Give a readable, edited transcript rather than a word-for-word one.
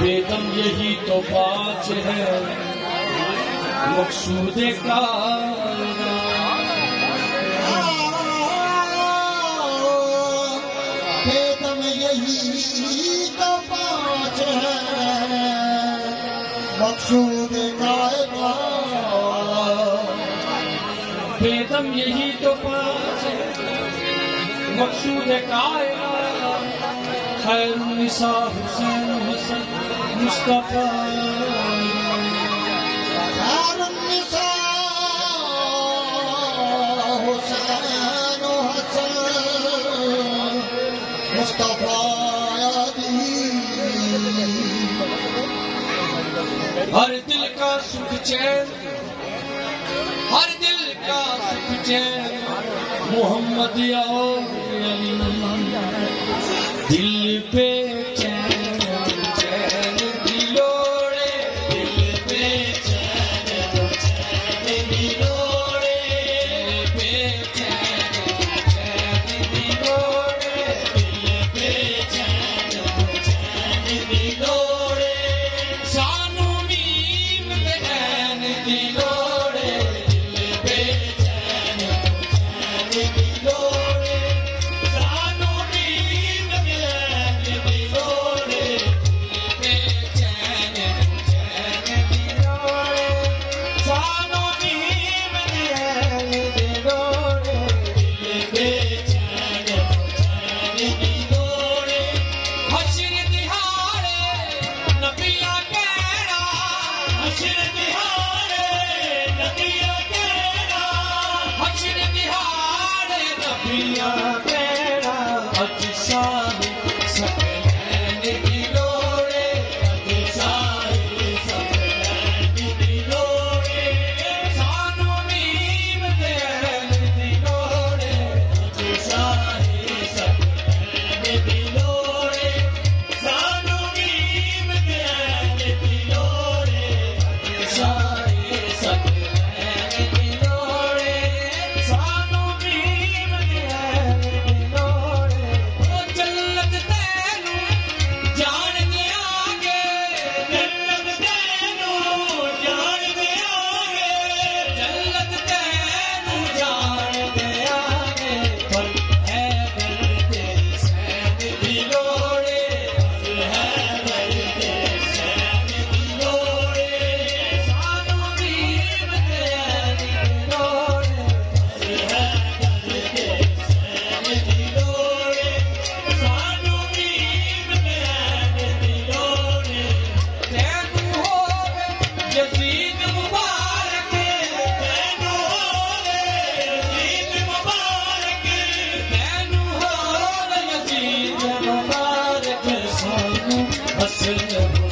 बेगम यही तो बात है मकसूद का। बेगम यही तो बात है मकसूद का। बेगम यही तो बात है मकसूद कायनात। खैरुन्निसा हुसैन हसन मुस्तफा। खैरुन्निसा हुसैन हसन मुस्तफा। हर दिल का सुख चैन, हर दिल का सुख चैन मोहम्मद या अली। दिल पे चैन चैन दिलोड़े, दिल पे चैन चैन दिलोड़े, दिल पे चैन चैन दिलोड़े, दिल पे चैन चैन दिलोड़े। सानू नीम बैन दिलोड़े, दिल पे चैन चैन दिलोड़े। सानू नीम बैन दिलोड़े, दिल पे चैन चैन दिलोड़े। सानू नीम बैन दिलोड़े, दिल पे चैन चैन दिलोड़े। हश्र दिहाड़े नबिया कहना, हश्र दिहाड़े नबिया कहना, हश्र दिहाड़े नबिया कहना। अज सारे सकलैन दिलोड़े, अज सारे सकलैन दिलोड़े। सानू नीम बैन दिलोड़े, अज सारे सकलैन दिलोड़े। सानू नीम बैन दिलोड़े, अज सारे सकलैन दिलोड़े। सानू नीम बैन दिलोड़े। ओ जन्नत तैनू जान देआंगे, जन्नत तैनू जान देआंगे, जन्नत तैनू जान देआंगे। फल है दर्द सैन दिलोड़े, फल है दर्द सैन दिलोड़े। सानू नीम बैन दिलोड़े, फल है दर्द सैन दिलोड़े। सानू नीम बैन दिलोड़े। तैनू होवे यज़ीद मुबारक, तैनू होवे यज़ीद मुबारक, तैनू होवे यज़ीद मुबारक। सानू हसन